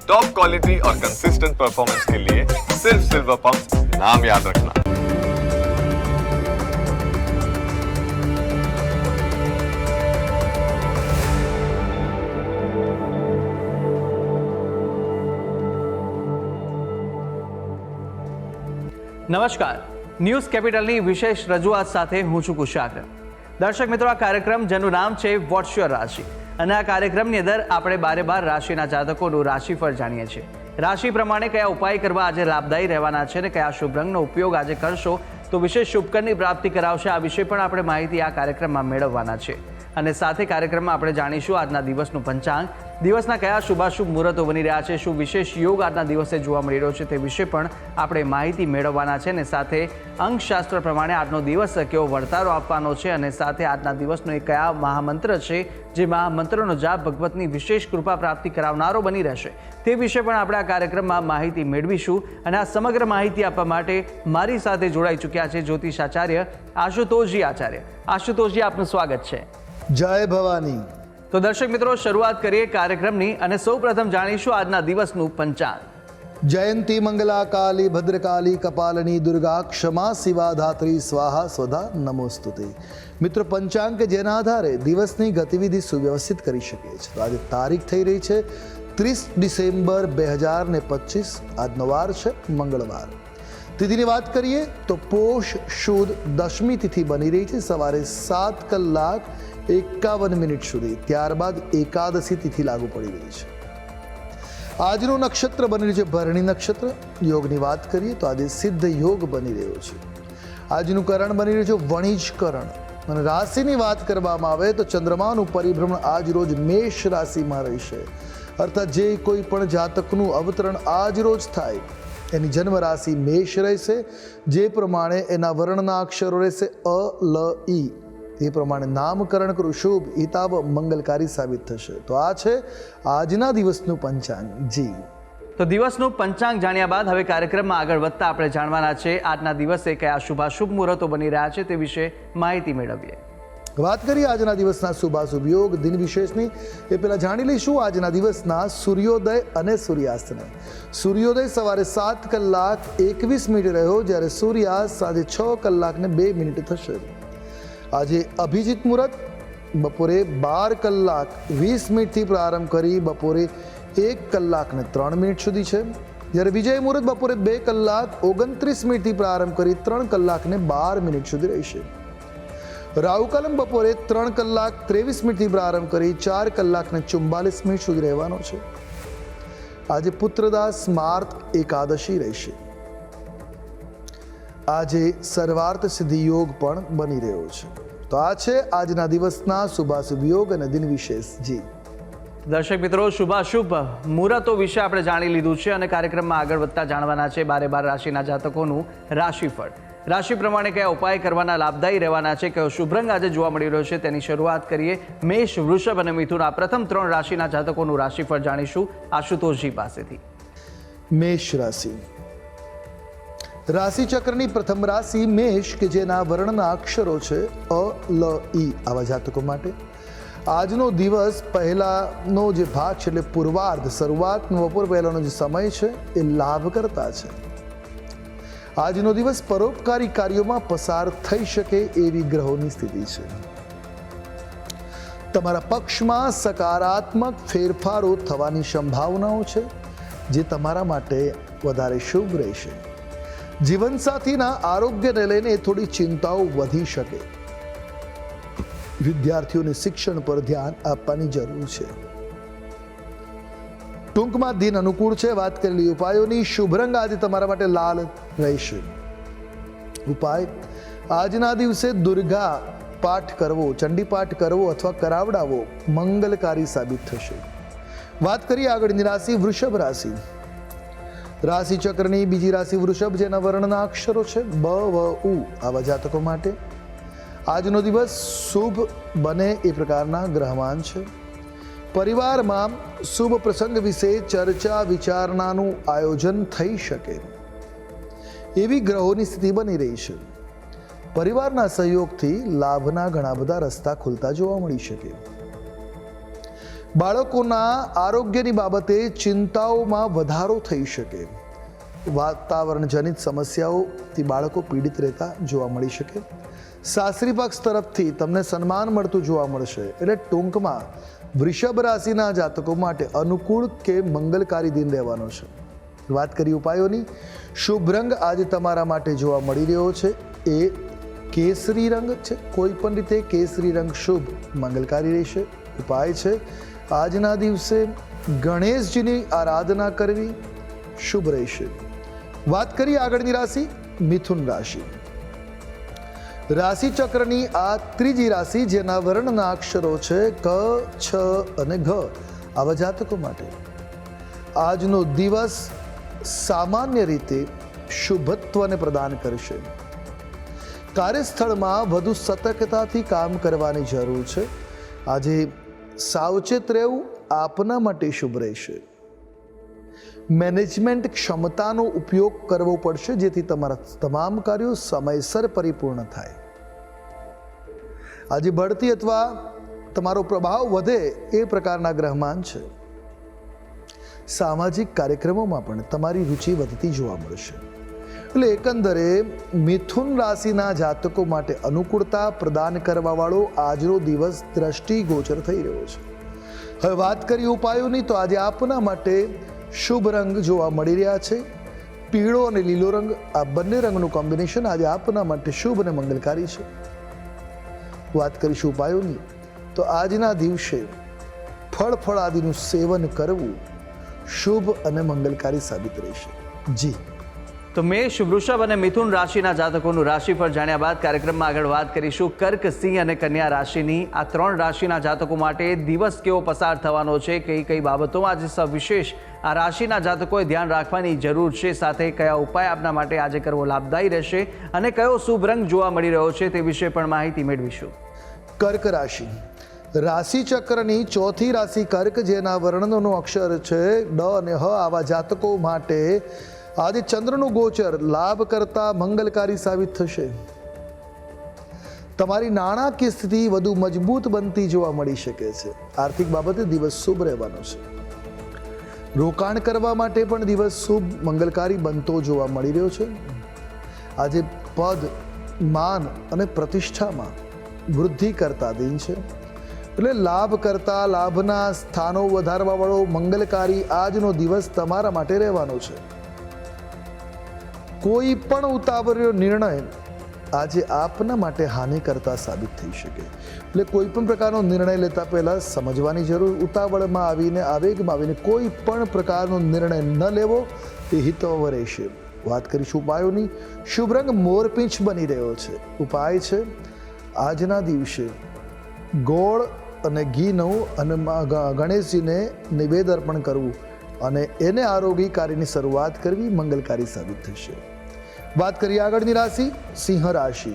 Top quality और consistent performance के लिए सिर्फ सिल्वर पंप नाम याद रखना। નમસ્કાર, ન્યૂઝ કેપિટલની વિશેષ રજૂઆત સાથે હું છું કુશાગ્ર. દર્શક મિત્રો, આ કાર્યક્રમ જેનું નામ છે વોટ્સ યોર રાશિ, અને આ કાર્યક્રમની અંદર આપણે 12 રાશિના જાતકોનું રાશિફળ જાણીએ છીએ. રાશિ પ્રમાણે કયા ઉપાય કરવા આજે લાભદાયી રહેવાના છે અને કયા શુભ રંગનો ઉપયોગ આજે કરશો તો વિશેષ શુભકરની પ્રાપ્તિ કરાવશે, આ વિશે પણ આપણે માહિતી આ કાર્યક્રમમાં મેળવવાના છે. અને સાથે કાર્યક્રમમાં આપણે જાણીશું આજના દિવસનું પંચાંગ, દિવસના કયા શુભાશુભ મુહૂર્તો બની રહ્યા છે, શું વિશેષ યોગ આજના દિવસે જોવા મળી રહ્યો છે તે વિશે પણ આપણે માહિતી મેળવવાના છે. અને સાથે અંકશાસ્ત્ર પ્રમાણે આજનો દિવસ કેવો વર્તારો આપવાનો છે, અને સાથે આજના દિવસનો એ કયા મહામંત્ર છે જે મહામંત્રનો જાપ ભગવતની વિશેષ કૃપા પ્રાપ્તિ કરાવનારો બની રહેશે તે વિશે પણ આપણે આ કાર્યક્રમમાં માહિતી મેળવીશું. અને આ સમગ્ર માહિતી આપવા માટે મારી સાથે જોડાઈ ચૂક્યા છે જ્યોતિષાચાર્ય આશુતોષજી આચાર્ય. આશુતોષજી, આપનું સ્વાગત છે. જય ભવાની. તો દર્શક મિત્રો, શરૂઆત કરીએ કાર્યક્રમની અને સૌપ્રથમ જાણીશું આજના દિવસનું પંચાંગ. જયંતી મંગલા કાલી ભદ્રકાલી કપાલની દુર્ગા ક્ષમા શિવા ધાત્રી સ્વાહા સ્વધા નમોસ્તુતે. મિત્રો, પંચાંગ કે જેના આધારે દિવસની ગતિવિધિ સુવ્યવસ્થિત કરી શકીએ છીએ. તો આજે તારીખ થઈ રહી છે 30 ડિસેમ્બર 2025. આજનો વાર છે મંગળવાર. તિથિની વાત કરીએ તો પોષ શુદ્ધ દશમી તિથિ બની રહી છે સવારે 7:51 સુધી. ત્યારબાદ એકાદશી તિથિ લાગુ પડી રહી છે. આજનું નક્ષત્ર બની રહ્યું છે ભરણી નક્ષત્ર. યોગની વાત કરીએ તો આજે સિદ્ધ યોગ બની રહ્યો છે. આજનું કરણ બની રહ્યું છે વણિજ કરણ. અને રાશિની વાત કરવામાં આવે તો ચંદ્રમાનું પરિભ્રમણ આજ રોજ મેષ રાશિમાં રહેશે. અર્થાત જે કોઈ પણ જાતકનું અવતરણ આજ રોજ થાય એની જન્મ રાશિ મેષ રહેશે. જે પ્રમાણે એના વર્ણના અક્ષરો રહેશે અ, લ, ઈ, એ પ્રમાણે નામકરણ કરું શુભ હિતાવ મંગલકારી સાબિત થશે. તો આ છે આજના દિવસનું પંચાંગ. જી, તો દિવસનું પંચાંગ જાણ્યા બાદ હવે કાર્યક્રમમાં આગળ વધતા આપણે જાણવાના છે આજના દિવસે કયા શુભાશુભ મુહૂર્તો બની રહ્યા છે તે વિશે માહિતી મેળવીએ. વાત કરીએ આજના દિવસના શુભાશુભ યોગ દિન વિશેષની. એ પહેલાં જાણી લઈશું આજના દિવસના સૂર્યોદય અને સૂર્યાસ્તને. સૂર્યોદય સવારે 7:21 રહ્યો, જ્યારે સૂર્યાસ્ત સાંજે 6:02 થશે. આજે અભિજીત મુહૂર્ત બપોરે 12:20 થી પ્રારંભ કરી બપોરે 1:03 સુધી છે, જ્યારે વિજય મુહૂર્ત બપોરે 2:29 થી પ્રારંભ કરી 3:12 સુધી રહેશે. રાહુકાલમ બપોરે 3:23 થી પ્રારંભ કરી 4:44 સુધી રહેવાનો છે. આજે પુત્રદાસ સ્માર્ત એકાદશી રહેશે. આજે સર્વાર્થ સિદ્ધિ યોગ પણ બની રહ્યો છે. તો આ છે આજના દિવસના શુભાશુભ યોગ અને દિન વિશેષ. જી દર્શક મિત્રો, શુભાશુભ મુહૂર્તો વિશે આપણે જાણી લીધું છે અને કાર્યક્રમમાં આગળ વધતા જાણવાના છે 12 રાશિના જાતકોનું રાશિફળ. રાશિ પ્રમાણે કયા ઉપાય કરવાના લાભદાયી રહેવાના છે, કયો શુભ રંગ આજે જોવા મળી રહ્યો છે તેની શરૂઆત કરીએ. મેષ, વૃષભ અને મિથુન આ પ્રથમ 3 રાશિના જાતકોનું રાશિફળ જાણીશું આશુતોષજી પાસેથી. મેષ રાશિ. રાશિ ચક્રની પ્રથમ રાશિ મેષ કે જેના વર્ણના અક્ષરો છે અ, લ, ઈ. આવા જાતકો માટે આજનો દિવસ પહેલાનો જે ભાગ છે એટલે પૂર્વાર્ધ, શરૂઆતનો બપોર પહેલાનો જે સમય છે એ લાભ કરતા છે. આજનો દિવસ પરોપકારી કાર્યોમાં પસાર થઈ શકે એવી ગ્રહોની સ્થિતિ છે. તમારા પક્ષમાં સકારાત્મક ફેરફારો થવાની સંભાવનાઓ છે જે તમારા માટે વધારે શુભ રહેશે. જીવનસાથીના આરોગ્યને લઈને થોડી ચિંતાઓ વધી શકે. વિદ્યાર્થીઓને શિક્ષણ પર ધ્યાન આપવાની જરૂર છે. ટૂંકમાં દિન અનુકૂળ છે. વાત કરેલી ઉપાયોની. શુભ રંગ આજે તમારા માટે લાલ રહેશે. ઉપાય: આજના દિવસે દુર્ગા પાઠ કરવો, ચંડી પાઠ કરવો અથવા કરાવડાવો મંગલકારી સાબિત થશે. વાત કરીએ આગળની રાશિ વૃષભ રાશિ. રાશિ ચક્રની બીજી રાશિ વૃષભ જેના વર્ણના અક્ષરો છે બ, વ, ઉ. આવા જાતકો માટે આજનો દિવસ શુભ બને એ પ્રકારના ગ્રહમાન છે. પરિવારમાં શુભ પ્રસંગ વિશે ચર્ચા વિચારણાનું આયોજન થઈ શકે એવી ગ્રહોની સ્થિતિ બની રહી છે. પરિવારના સહયોગથી લાભના ઘણા બધા રસ્તા ખુલતા જોવા મળી શકે. બાળકોના આરોગ્યની બાબતે ચિંતાઓમાં વધારો થઈ શકે. વાતાવરણજનિત સમસ્યાઓથી બાળકો પીડિત રહેતા જોવા મળી શકે. સાસરી પક્ષ તરફથી તમને સન્માન મળતું જોવા મળશે. એટલે ટૂંકમાં વૃષભ રાશિના જાતકો માટે અનુકૂળ કે મંગલકારી દિન રહેવાનો છે. વાત કરી ઉપાયોની. શુભ રંગ આજે તમારા માટે જોવા મળી રહ્યો છે એ કેસરી રંગ છે. કોઈ પણ રીતે કેસરી રંગ શુભ મંગલકારી રહેશે. ઉપાય છે આજના દિવસે ગણેશજીની આરાધના કરવી શુભ રહેશે. વાત કરીએ આગળની રાશિ મિથુન રાશિ. રાશિ ચક્રની આ ત્રીજી રાશિ જેના વર્ણના અક્ષરો છે ક, છ અને ઘ. આવા જાતકો માટે આજનો દિવસ સામાન્ય રીતે શુભત્વને પ્રદાન કરશે. કાર્યસ્થળમાં વધુ સતર્કતાથી કામ કરવાની જરૂર છે. આજે સાવચેત રહેવું આપના માટે શુભ રહેશે. મેનેજમેન્ટ ક્ષમતાનો ઉપયોગ કરવો પડશે જેથી તમારા તમામ કાર્યો સમયસર પરિપૂર્ણ થાય. આજે બઢતી અથવા તમારો પ્રભાવ વધે એ પ્રકારના ગ્રહમાન છે. સામાજિક કાર્યક્રમોમાં પણ તમારી રુચિ વધતી જોવા મળશે. એટલે એકંદરે મિથુન રાશિના જાતકો માટે અનુકૂળતા પ્રદાન કરવાવાળો આજનો દિવસ દ્રષ્ટિગોચર થઈ રહ્યો છે. હવે વાત કરીએ ઉપાયોની તો આજે આપના માટે શુભ રંગ જોવા મળી રહ્યા છે. પીળો અને લીલો રંગ, આ બંને રંગનું કોમ્બિનેશન આજે આપના માટે શુભ અને મંગલકારી છે. વાત કરીશું ઉપાયોની તો આજના દિવસે ફળાદિનું સેવન કરવું શુભ અને મંગલકારી સાબિત રહેશે. જી તો મેષ, વૃષભ અને મિથુન રાશિના જાતકોનું રાશિફળ જાણ્યા બાદ કાર્યક્રમમાં આગળ વાત કરીશું કર્ક, સિંહ અને કન્યા રાશિની. આ ત્રણ રાશિના જાતકો માટે દિવસ કેવો પસાર થવાનો છે, કઈ બાબતોમાં આજે સવિશેષ આ રાશિના જાતકોએ ધ્યાન રાખવાની જરૂર છે, સાથે કયા ઉપાય આપના માટે આજે કરવો લાભદાયી રહેશે અને કયો શુભ રંગ જોવા મળી રહ્યો છે તે વિશે પણ માહિતી મેળવીશું. કર્ક રાશિ. રાશિ ચક્રની ચોથી રાશિ કર્ક જેના વર્ણનનો અક્ષર છે ડ અને હ. આવા જાતકો માટે આજે ચંદ્રનું ગોચર લાભ કરતા મંગલકારી સાબિત થશે. તમારી નાણાકીય સ્થિતિ વધુ મજબૂત બનતી જોવા મળી શકે છે. આર્થિક બાબતે દિવસ શુભ રહેવાનો છે. રોકાણ કરવા માટે પણ દિવસ શુભ મંગલકારી બનતો જોવા મળી રહ્યો છે. આજે પદ, માન અને પ્રતિષ્ઠામાં વૃદ્ધિ કરતા દિન છે. એટલે લાભ કરતા લાભના સ્થાનો વધારવા વાળો મંગલકારી આજનો દિવસ તમારા માટે રહેવાનો છે. કોઈ પણ ઉતાવળનો નિર્ણય આજે આપના માટે હાનિ કરતા સાબિત થઈ શકે. એટલે કોઈ પણ પ્રકારનો નિર્ણય લેતા પહેલા સમજવાની જરૂર. ઉતાવળમાં આવીને આવેગમાં આવીને કોઈ પણ પ્રકારનો નિર્ણય ન લેવો એ હિતવહ રહેશે. વાત કરીશું ઉપાયોની. શુભ રંગ મોરપીંછ બની રહ્યો છે. ઉપાય છે આજના દિવસે ગોળ અને ઘીનું અને ગણેશજીને નિવેદ અર્પણ કરવું અને એને આરોગી કાર્યની શરૂઆત કરવી મંગલકારી સાબિત થશે. વાત કરીએ આગળની રાશિ સિંહ રાશિ.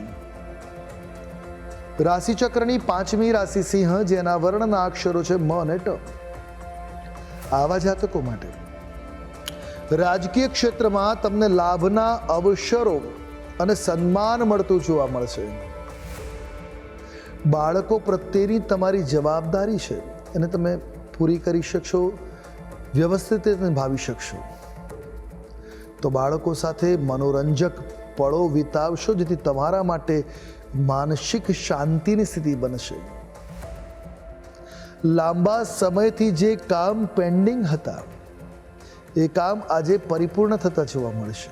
રાશિ ચક્રની પાંચમી રાશિ સિંહ જેના વર્ણના અક્ષરો છે મ અને ટ. આવા જાતકો માટે રાજકીય ક્ષેત્રમાં તમને લાભના અવસરો અને સન્માન મળતું જોવા મળશે. બાળકો પ્રત્યેની તમારી જવાબદારી છે એને તમે પૂરી કરી શકશો, વ્યવસ્થિત રીતે નિભાવી શકશો. તો બાળકો સાથે મનોરંજક પળો વિતાવશો જેથી તમારા માટે માનસિક શાંતિની સ્થિતિ બનશે. લાંબા સમયથી જે કામ પેન્ડિંગ હતા એ કામ આજે પરિપૂર્ણ થતા જોવા મળશે.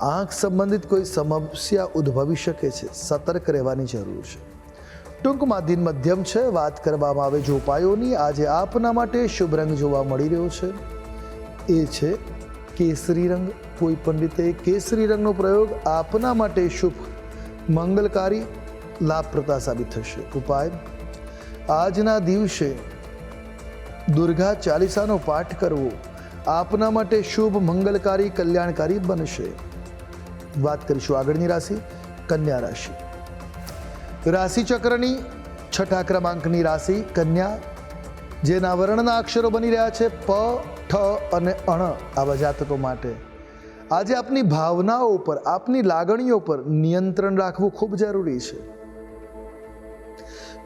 આંખ સંબંધિત કોઈ સમસ્યા ઉદ્ભવી શકે છે, સતર્ક રહેવાની જરૂર છે. ટૂંકમાં દિન મધ્યમ છે. વાત કરવામાં આવે જો ઉપાયોની, આજે આપના માટે શુભ રંગ જોવા મળી રહ્યો છે એ છે કેસરી રંગ. કોઈ પણ રીતે કેસરી રંગનો પ્રયોગ આપના માટે શુભ મંગલકારી લાભપ્રદ સાબિત થશે. ઉપાય આજના દિવસે દુર્ગા ચાલીસાનો પાઠ કરવો આપના માટે શુભ મંગલકારી કલ્યાણકારી બનશે. વાત કરીશું આગળની રાશિ કન્યા રાશિ. રાશિ ચક્રની છઠ્ઠા ક્રમાંકની રાશિ કન્યા જેના વર્ણના અક્ષરો બની રહ્યા છે પ, ઠ અને અણ. આવા જાતકો માટે આજે આપની ભાવનાઓ પર, આપની લાગણીઓ પર નિયંત્રણ રાખવું ખૂબ જરૂરી છે.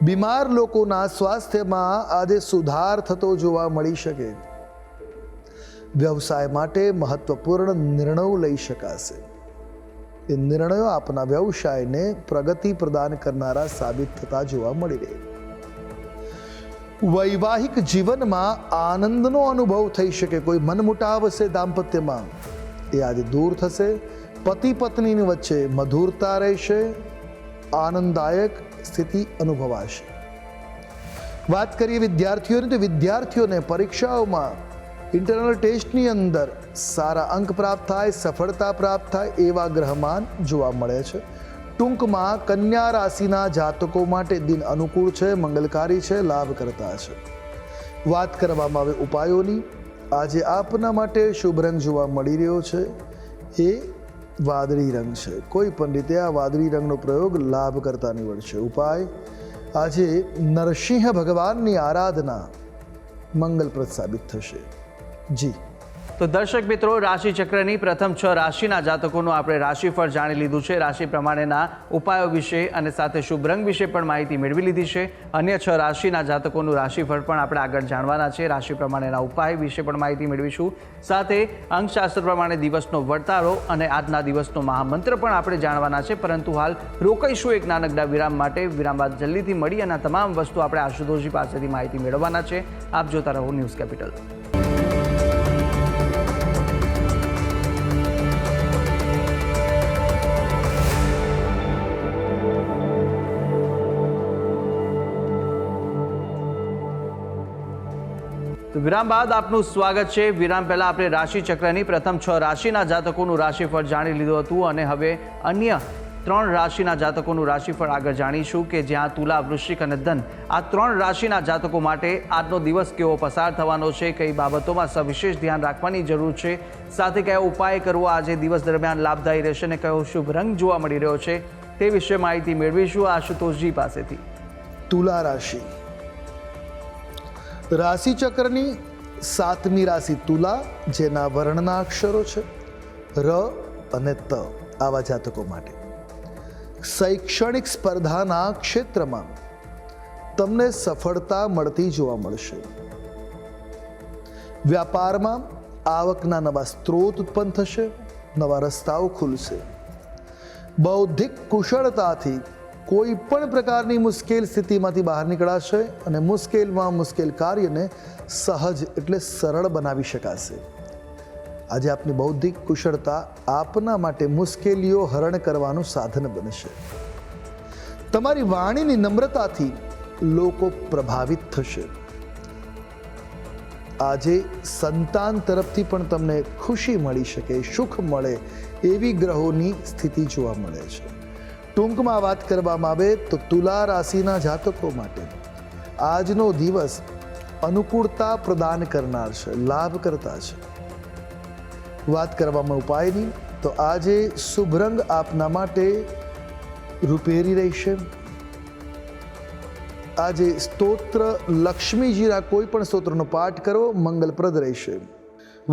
બીમાર લોકોના સ્વાસ્થ્યમાં આજે સુધાર થતો જોવા મળી શકે. વ્યવસાય માટે મહત્વપૂર્ણ નિર્ણયો લઈ શકાશે. એ નિર્ણયો આપના વ્યવસાયને પ્રગતિ પ્રદાન કરનારા સાબિત થતા જોવા મળી રહે. વૈવાહિક જીવનમાં આનંદનો અનુભવ થઈ શકે. કોઈ મનમુટાવ હશે દાંપત્યમાં, એ આજે દૂર થશે. પતિ પત્નીની વચ્ચે મધુરતા રહેશે. આનંદદાયક સ્થિતિ અનુભવાશે. વાત કરીએ વિદ્યાર્થીઓની, તો વિદ્યાર્થીઓને પરીક્ષાઓમાં ઇન્ટરનલ ટેસ્ટની અંદર સારા અંક પ્રાપ્ત થાય, સફળતા પ્રાપ્ત થાય એવા ગ્રહમાન જોવા મળે છે. ટૂંકમાં કન્યા રાશિના જાતકો માટે દિન અનુકૂળ છે, મંગલકારી છે, લાભ કરતા છે. વાત કરવામાં આવે ઉપાયોની, આજે આપના માટે શુભ રંગ જોવા મળી રહ્યો છે એ વાદળી રંગ છે. કોઈ પણ રીતે આ વાદળી રંગનો પ્રયોગ લાભ કરતા નીવડશે. ઉપાય, આજે નરસિંહ ભગવાનની આરાધના મંગલપ્રદ સાબિત થશે. જી તો દર્શક મિત્રો, રાશિ ચક્રની પ્રથમ 6 રાશિના જાતકોનું આપણે રાશિફળ જાણી લીધું છે. રાશિ પ્રમાણેના ઉપાયો વિશે અને સાથે શુભ રંગ વિશે પણ માહિતી મેળવી લીધી છે. અન્ય 6 રાશિના જાતકોનું રાશિફળ પણ આપણે આગળ જાણવાના છે. રાશિ પ્રમાણેના ઉપાય વિશે પણ માહિતી મેળવીશું. સાથે અંકશાસ્ત્ર પ્રમાણે દિવસનો વર્તારો અને આજના દિવસનો મહામંત્ર પણ આપણે જાણવાના છે. પરંતુ હાલ રોકાઈશું એક નાનકડા વિરામ માટે. વિરામ બાદ જલ્દીથી મળી અને તમામ વસ્તુ આપણે આશુતોષજી પાસેથી માહિતી મેળવવાના છે. આપ જોતા રહો ન્યૂઝ કેપિટલ. વિરામ બાદ આપનું સ્વાગત છે. વિરામ પહેલા આપણે રાશિ ચક્રની પ્રથમ 6 રાશિના જાતકોનું રાશિફળ જાણી લીધું હતું અને હવે અન્ય 3 રાશિના જાતકોનું રાશિફળ આગળ જાણીશું કે જ્યાં તુલા, વૃશ્ચિક અને ધન આ 3 રાશિના જાતકો માટે આજનો દિવસ કેવો પસાર થવાનો છે, કઈ બાબતોમાં સવિશેષ ધ્યાન રાખવાની જરૂર છે, સાથે કયો ઉપાય કરવો આજે દિવસ દરમિયાન લાભદાયી રહેશે અને કયો શુભ રંગ જોવા મળી રહ્યો છે તે વિશે માહિતી મેળવીશું આશુતોષજી પાસેથી. તુલા રાશિ, રાશિ ચક્રની 7મી રાશિ તુલા, જેના વર્ણના અક્ષરો છે ર અને ત. આવા જાતકો માટે શૈક્ષણિક સ્પર્ધાના ક્ષેત્રમાં તમને સફળતા મળતી જોવા મળશે. વ્યાપારમાં આવકના નવા સ્ત્રોત ઉત્પન્ન થશે, નવા રસ્તાઓ ખુલશે. બૌદ્ધિક કુશળતાથી કોઈ પણ પ્રકારની મુશ્કેલ સ્થિતિમાંથી બહાર નીકળાશે અને મુશ્કેલમાં મુશ્કેલ કાર્યને સહજ એટલે સરળ બનાવી શકાશે. આજે આપની બૌદ્ધિક કુશળતા આપના માટે મુશ્કેલીઓ હરણ કરવાનું સાધન બનશે. તમારી વાણીની નમ્રતાથી લોકો પ્રભાવિત થશે. આજે સંતાન તરફથી પણ તમને ખુશી મળી શકે, સુખ મળે એવી ગ્રહોની સ્થિતિ જોવા મળે છે. ટૂંકમાં વાત કરવામાં આવે તો તુલા રાશિના જાતકો માટે આજનો દિવસ અનુકૂળતા પ્રદાન કરનાર છે, લાભ કરતા છે. વાત કરવામાં ઉપાયની, તો આજે શુભ રંગ આપના માટે રૂપેરી રહેશે. આજે સ્તોત્ર લક્ષ્મીજીના કોઈ પણ સ્તોત્રનો પાઠ કરવો મંગલપ્રદ રહેશે.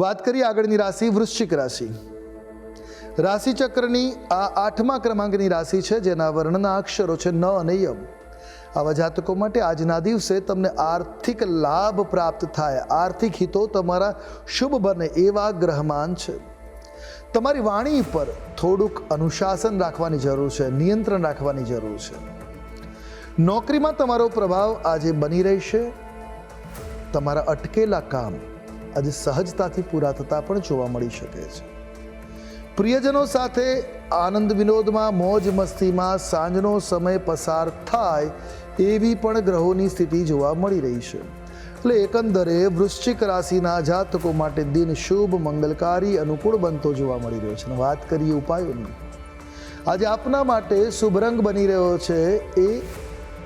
વાત કરીએ આગળની રાશિ વૃશ્ચિક રાશિ. રાશિ ચક્રની આ 8મા ક્રમાંકની રાશિ છે, જેના વર્ણના અક્ષરો છે ન અને યમ. આવા જાતકો માટે આજના દિવસે તમને આર્થિક લાભ પ્રાપ્ત થાય, આર્થિક હિતો તમારા શુભ બને એવા ગ્રહમાન છે. તમારી વાણી પર થોડુંક અનુશાસન રાખવાની જરૂર છે, નિયંત્રણ રાખવાની જરૂર છે. નોકરીમાં તમારો પ્રભાવ આજે બની રહેશે. તમારા અટકેલા કામ આજે સહજતાથી પૂરા થતા પણ જોવા મળી શકે છે. પ્રિયજનો સાથે આનંદ વિનોદમાં, મોજ મસ્તીમાં સાંજનો સમય પસાર થાય એવી પણ ગ્રહોની સ્થિતિ જોવા મળી રહી છે. એટલે એકંદરે વૃશ્ચિક રાશિના જાતકો માટે દિન શુભ, મંગલકારી, અનુકૂળ બનતો જોવા મળી રહ્યો છે. વાત કરીએ ઉપાયોની, આજે આપના માટે શુભ રંગ બની રહ્યો છે એ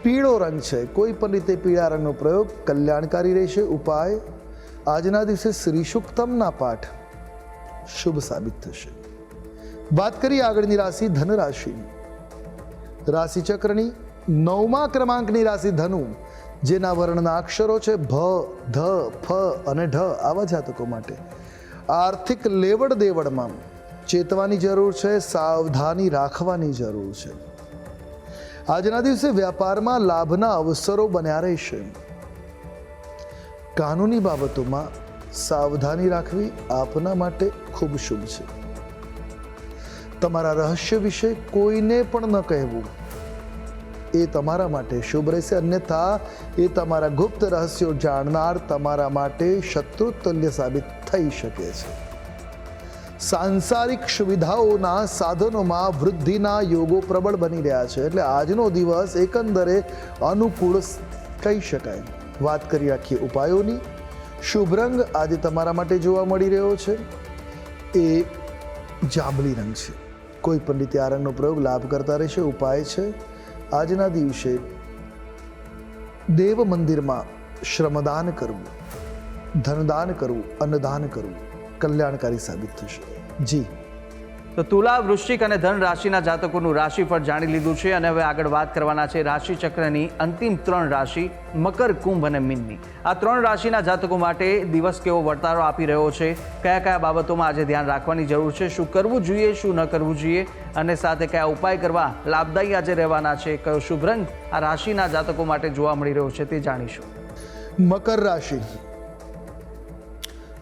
પીળો રંગ છે. કોઈ પણ રીતે પીળા રંગનો પ્રયોગ કલ્યાણકારી રહેશે. ઉપાય, આજના દિવસે શ્રી સુક્તમના પાઠ શુભ સાબિત થશે. વાત કરીએ આગળની રાશિ ધન રાશિ. રાશિ ચક્રની 9મા ક્રમાંકની રાશિ ધનુ, જેના વર્ણના અક્ષરો છે ભ, ધ, ફ અને ઢ. આવા જાતકો માટે આર્થિક લેવડ દેવડમાં ચેતવાની જરૂર છે, સાવધાની રાખવાની જરૂર છે. આજના દિવસે વ્યાપારમાં લાભના અવસરો બન્યા રહેશે. કાનૂની બાબતોમાં સાવધાની રાખવી આપના માટે ખૂબ શુભ છે. તમારા રહસ્ય વિશે કોઈને પણ ન કહેવું એ તમારા માટે શુભ રહેશે. અન્યથા એ તમારા ગુપ્ત રહસ્યો જાણનાર તમારા માટે શત્રુતુલ્ય સાબિત થઈ શકે છે. સાંસારિક સુવિધાઓના સાધનોમાં વૃદ્ધિના યોગો પ્રબળ બની રહ્યા છે. એટલે આજનો દિવસ એકંદરે અનુકૂળ કહી શકાય. વાત કરી રાખીએ ઉપાયોની. શુભ રંગ આજે તમારા માટે જોવા મળી રહ્યો છે એ જાંબલી રંગ છે. કોઈ પણ રીતે આ રંગનો પ્રયોગ લાભ કરતા રહેશે. ઉપાય છે આજના દિવસે દેવ મંદિરમાં શ્રમદાન કરવું, ધનદાન કરવું, અન્નદાન કરવું કલ્યાણકારી સાબિત થશે. જી, તો તુલા, વૃશ્ચિક અને ધન રાશિના જાતકોનું રાશિફળ જાણી લીધું છે અને હવે આગળ વાત કરવાના છે રાશિ ચક્રની અંતિમ 3 રાશિ મકર, કુંભ અને મીનની. આ 3 રાશિના જાતકો માટે દિવસ કેવો વર્તારો આપી રહ્યો છે, કયા કયા બાબતોમાં આજે ધ્યાન રાખવાની જરૂર છે, શું કરવું જોઈએ, શું ન કરવું જોઈએ અને સાથે કયા ઉપાય કરવા લાભદાયી આજે રહેવાના છે, કયો શુભ રંગ આ રાશિના જાતકો માટે જોવા મળી રહ્યો છે તે જાણીશું. મકર રાશિ.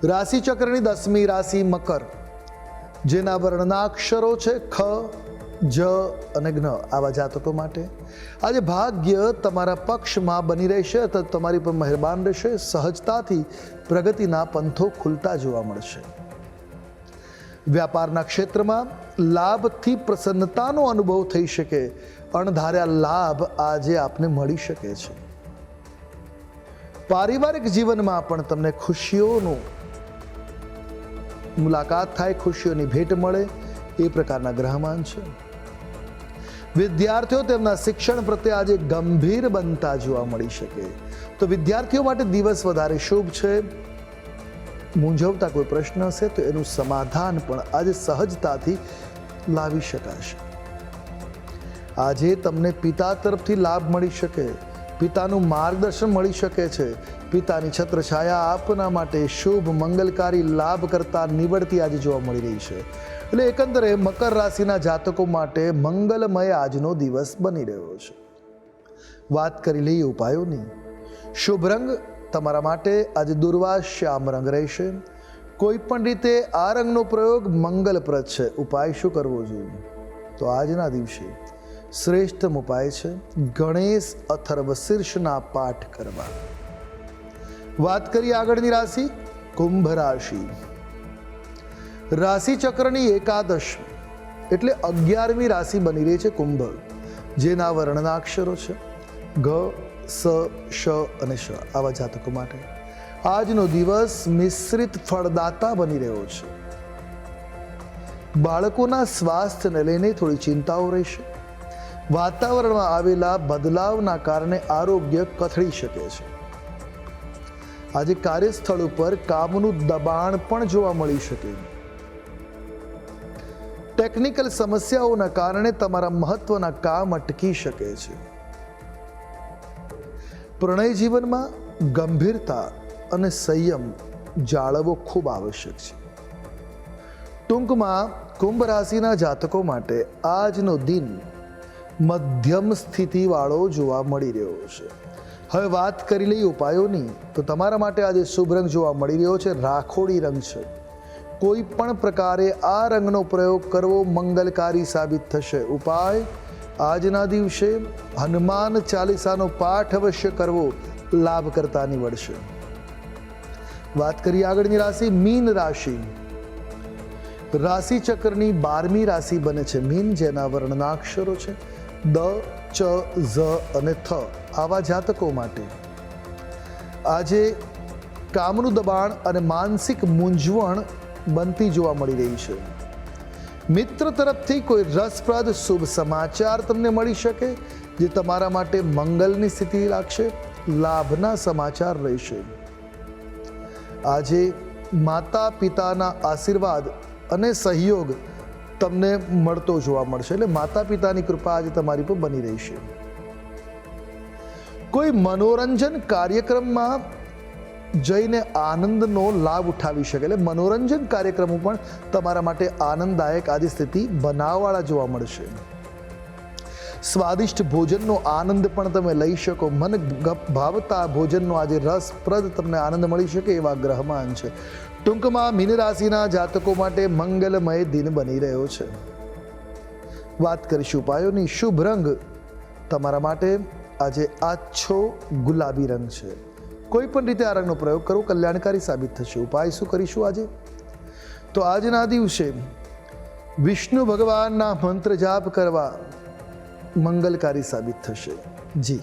રાશિ ચક્રની 10મી રાશિ મકર, જેના વર્ણના અક્ષરો છે ખ, જ અને જ્ઞ. આવા જાતકો માટે આજે ભાગ્ય તમારા પક્ષમાં બની રહેશે અથવા તમારી પર મહેરબાન રહેશે. સહજતાથી પ્રગતિના પંથો ખુલતા જોવા મળશે. વ્યાપારના ક્ષેત્રમાં લાભથી પ્રસન્નતાનો અનુભવ થઈ શકે. અણધાર્યા લાભ આજે આપને મળી શકે છે. પારિવારિક જીવનમાં પણ તમને ખુશીઓનું મુલાકાત થાય, ખુશીઓની ભેટ મળે એ પ્રકારના ગ્રહમાન છે. વિદ્યાર્થીઓ તેમના શિક્ષણ પ્રત્યે આજે ગંભીર બનતા જોવા મળી શકે. તો વિદ્યાર્થીઓ માટે દિવસ વધારે શુભ છે. મૂંઝવતા કોઈ પ્રશ્ન હશે તો એનું સમાધાન પણ આજે સહજતાથી લાવી શકાશે. આજે તમને પિતા તરફથી લાભ મળી શકે, પિતાનું માર્ગદર્શન મળી શકે છે. પિતાની છત્રછાયા આપના માટે શુભ મંગલકારી લાભ કરતા નીવડતી આજે જોવા મળી રહી છે. એટલે એકંદરે મકર રાશિના જાતકો માટે મંગલમય આજનો દિવસ બની રહ્યો છે. વાત કરી લઈએ ઉપાયોની. શુભ રંગ તમારા માટે આજે દુર્વા શ્યામ રંગ રહેશે. કોઈ પણ રીતે આ રંગનો પ્રયોગ મંગલપ્રદ છે. ઉપાય શું કરવો જોઈએ? તો આજના દિવસે શ્રેષ્ઠ ઉપાય છે ગણેશ અથર્વ શીર્ષના પાઠ કરવા. વાત કરીએ આગળની રાશિ કુંભ રાશિ. રાશિ ચક્રની એકાદશ એટલે 11મી રાશિ બની રહી છે કુંભ, જેના વર્ણના અક્ષરો છે ઘ, સ, શ અને શ. આવા જાતકો માટે આજનો દિવસ મિશ્રિત ફળદાતા બની રહ્યો છે. બાળકોના સ્વાસ્થ્યને લઈને થોડી ચિંતાઓ રહેશે. વાતાવરણમાં આવેલા બદલાવના કારણે આરોગ્ય કથળી શકે છે. આજે કાર્યસ્થળ ઉપર કામનું દબાણ પણ જોવા મળી શકે. ટેકનિકલ સમસ્યાઓના કારણે તમારા મહત્વના કામ અટકી શકે છે. પ્રણય જીવનમાં ગંભીરતા અને સંયમ જાળવવો ખૂબ આવશ્યક છે. ટૂંકમાં કુંભ રાશિના જાતકો માટે આજનો દિન મધ્યમ સ્થિતિવાળો જોવા મળી રહ્યો છે. હવે વાત કરી લઈએ ઉપાયોની. તો તમારા માટે આજે શુભ રંગ જોવા મળી રહ્યો છે રાખોડી રંગ છે. કોઈ પણ પ્રકારે આ રંગનો પ્રયોગ કરવો મંગલકારી સાબિત થશે. ઉપાય આજના દિવસે હનુમાન ચાલીસાનો પાઠ અવશ્ય કરવો લાભ કરતા નીવડશે. વાત કરીએ આગળની રાશિ મીન રાશિ. રાશિ ચક્રની 12મી રાશિ બને છે મીન, જેના વર્ણના અક્ષરો છે દ, ચ, ઝ અને થ. આવા જાતકો માટે આજે કામનું દબાણ અને માનસિક મૂંઝવણ બનતી જોવા મળી રહી છે. મિત્ર તરફથી કોઈ રસપ્રદ શુભ સમાચાર તમને મળી શકે, જે તમારા માટે મંગલની સ્થિતિ લાગશે. લાભના સમાચાર રહેશે. આજે માતા પિતાના આશીર્વાદ અને સહયોગ તમને મળતો જોવા મળશે. એટલે માતા પિતાની કૃપા આજે તમારી પર બની રહેશે. કોઈ મનોરંજન કાર્યક્રમમાં જઈને આનંદનો લાભ ઉઠાવી શકે. એટલે મનોરંજન કાર્યક્રમો પણ તમારા માટે આનંદદાયક આજે સ્થિતિ બનાવવાળા જોવા મળશે. સ્વાદિષ્ટ ભોજનનો આનંદ પણ તમે લઈ શકો. મન ભાવતા ભોજનનો આજે રસપ્રદ તમને આનંદ મળી શકે એવા ગ્રહમાન છે. ટૂંકમાં મીન રાશિના જાતકો માટે મંગલમય દિન બની રહ્યો છે. વાત કરીશું ઉપાયોની. શુભ રંગ તમારા માટે આજે આછો ગુલાબી રંગ છે. કોઈ પણ રીતે આ રંગનો પ્રયોગ કરો, કલ્યાણકારી સાબિત થશે. ઉપાય શું કરીશું આજે? તો આજના દિવસે વિષ્ણુ ભગવાનના મંત્ર જાપ કરવા મંગલકારી સાબિત થશે. જી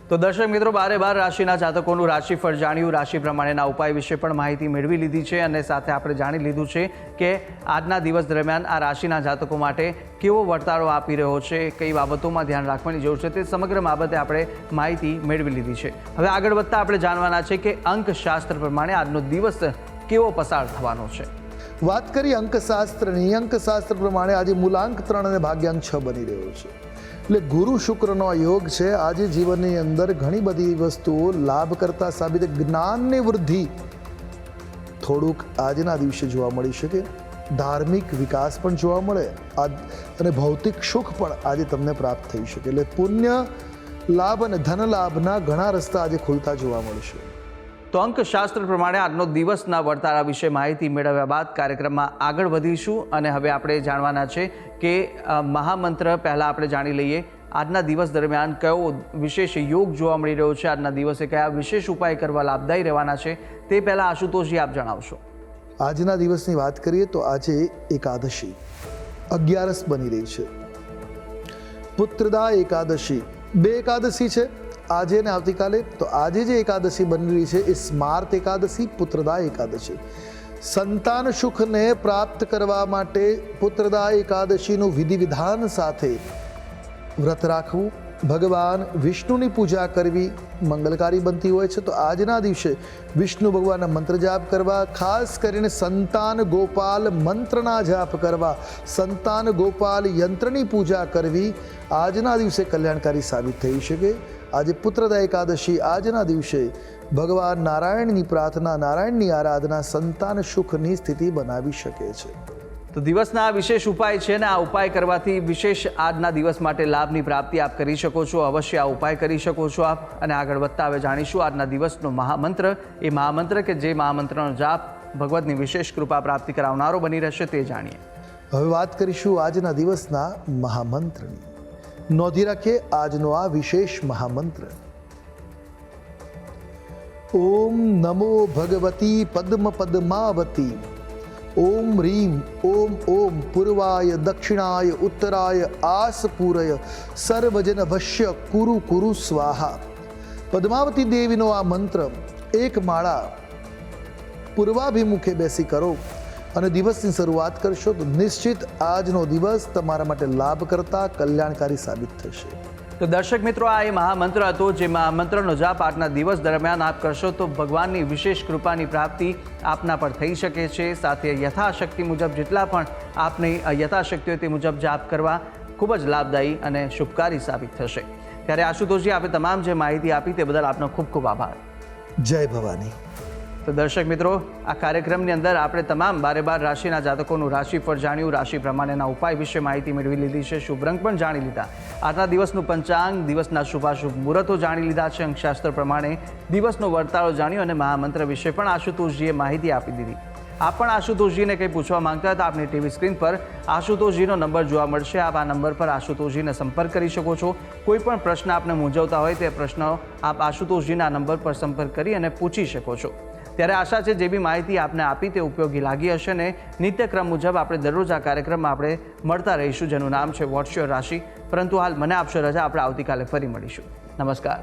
તો દર્શક મિત્રો, 12 રાશિના જાતકોનું રાશિફળ જાણ્યું, રાશિ પ્રમાણેના ઉપાય વિશે પણ માહિતી મેળવી લીધી છે અને સાથે આપણે જાણી લીધું છે કે આજના દિવસ દરમિયાન આ રાશિના જાતકો માટે કેવો વર્તારો આપી રહ્યો છે, કઈ બાબતોમાં ધ્યાન રાખવાની જરૂર છે, તે સમગ્ર બાબતે આપણે માહિતી મેળવી લીધી છે. હવે આગળ વધતા આપણે જાણવાના છે કે અંકશાસ્ત્ર પ્રમાણે આજનો દિવસ કેવો પસાર થવાનો છે. વાત કરી અંકશાસ્ત્રની. અંકશાસ્ત્ર પ્રમાણે આજે મૂલાંક 3 અને ભાગ્યાંક 6 બની રહ્યો છે. એટલે ગુરુ શુક્રનો યોગ છે. આજે જીવનની અંદર ઘણી બધી વસ્તુઓ લાભ કરતા સાબિત, જ્ઞાનની વૃદ્ધિ થોડુંક આજના દિવસે જોવા મળી શકે. ધાર્મિક વિકાસ પણ જોવા મળે અને ભૌતિક સુખ પણ આજે તમને પ્રાપ્ત થઈ શકે. એટલે પુણ્ય લાભ અને ધન લાભના ઘણા રસ્તા આજે ખુલતા જોવા મળશે. તો અંકશાસ્ત્ર પ્રમાણે આજનો દિવસના વર્તારા વિશે માહિતી મેળવ્યા બાદ કાર્યક્રમમાં આગળ વધીશું અને હવે આપણે જાણવાના છે કે મહામંત્ર પહેલાં આપણે જાણી લઈએ. આજના દિવસ દરમિયાન કયો વિશેષ યોગ જોવા મળી રહ્યો છે, આજના દિવસે કયા વિશેષ ઉપાય કરવા લાભદાયી રહેવાના છે, તે પહેલાં આશુતોષજી આપ જણાવશો. આજના દિવસની વાત કરીએ તો આજે એકાદશી 11 બની રહી છે. પુત્રદા એકાદશી, 2 એકાદશી છે આજે ને આવતીકાલે. તો આજે જે એકાદશી બની રહી છે એ સ્માર્ત એકાદશી, પુત્રદા એકાદશી. સંતાન સુખને પ્રાપ્ત કરવા માટે પુત્રદા એકાદશીનું વિધિ વિધાન સાથે વ્રત રાખવું, ભગવાન વિષ્ણુની પૂજા કરવી મંગલકારી બનતી હોય છે. તો આજના દિવસે વિષ્ણુ ભગવાનના મંત્ર જાપ કરવા, ખાસ કરીને સંતાન ગોપાલ મંત્રના જાપ કરવા, સંતાન ગોપાલ યંત્રની પૂજા કરવી આજના દિવસે કલ્યાણકારી સાબિત થઈ શકે. આજે પુત્રદા એકાદશી, આજના દિવસે ભગવાન નારાયણની પ્રાર્થના, નારાયણની આરાધના સંતાન સુખની સ્થિતિ બનાવી શકે છે. તો દિવસના આ વિશેષ ઉપાય છે ને આ ઉપાય કરવાથી વિશેષ આજના દિવસ માટે લાભની પ્રાપ્તિ આપ કરી શકો છો. અવશ્ય આ ઉપાય કરી શકો છો આપ. અને આગળ વધતા હવે જાણીશું આજના દિવસનો મહામંત્ર. એ મહામંત્ર કે જે મહામંત્રનો જાપ ભગવતની વિશેષ કૃપા પ્રાપ્તિ કરાવનારો બની રહેશે તે જાણીએ. હવે વાત કરીશું આજના દિવસના મહામંત્રની. નોંધી રાખીએ આજનો આ વિશેષ મહામંત્ર. ઓમ નમો ભગવતી પદ્મ પદ્માવતી. ઓમ રીમ ઓમ ઓમ પૂર્વાય દક્ષિણાય ઉત્તરાય આસપૂરય સર્વજન વશ્ય કુરુ કુરુ સ્વાહા. પદ્માવતી દેવીનો આ મંત્ર એક માળા પૂર્વાભિમુખે બેસી કરો અને દિવસની શરૂઆત કરશો તો નિશ્ચિત આજનો દિવસ તમારા માટે લાભ કરતા કલ્યાણકારી સાબિત થશે. તો દર્શક મિત્રો, આ એ મહામંત્ર હતો જે મહામંત્રનો જાપ આજના દિવસ દરમિયાન આપ કરશો તો ભગવાનની વિશેષ કૃપાની પ્રાપ્તિ આપના પર થઈ શકે છે. સાથે યથાશક્તિ મુજબ જેટલા પણ આપની યથાશક્તિ હોય તે મુજબ જાપ કરવા ખૂબ જ લાભદાયી અને શુભકારી સાબિત થશે. ત્યારે આશુતોષજી, આપે તમામ જે માહિતી આપી તે બદલ આપનો ખૂબ ખૂબ આભાર. જય ભવાની. તો દર્શક મિત્રો, આ કાર્યક્રમની અંદર આપણે તમામ 12 રાશિના જાતકોનું રાશિફળ જાણ્યું, રાશિ પ્રમાણેના ઉપાય વિશે માહિતી મેળવી લીધી છે, શુભ રંગ પણ જાણી લીધા, આજના દિવસનું પંચાંગ, દિવસના શુભાશુભ મુહૂર્તો જાણી લીધા છે, અંકશાસ્ત્ર પ્રમાણે દિવસનો વર્તારો જાણ્યો અને મહામંત્ર વિશે પણ આશુતોષજીએ માહિતી આપી દીધી. આપ પણ આશુતોષજીને કંઈ પૂછવા માંગતા હતા, આપની ટીવી સ્ક્રીન પર આશુતોષજીનો નંબર જોવા મળશે. આપ આ નંબર પર આશુતોષજીને સંપર્ક કરી શકો છો. કોઈ પણ પ્રશ્ન આપને મૂંઝવતા હોય તે પ્રશ્નો આપ આશુતોષજીના નંબર પર સંપર્ક કરી અને પૂછી શકો છો. ત્યારે આશા છે જે બી માહિતી આપને આપી તે ઉપયોગી લાગી હશે ને નિત્યક્રમ મુજબ આપણે દરરોજ આ કાર્યક્રમમાં આપણે મળતા રહીશું જેનું નામ છે વોટ્સ યોર રાશિ. પરંતુ હાલ મને આપશો રજા, આપણે આવતીકાલે ફરી મળીશું. નમસ્કાર.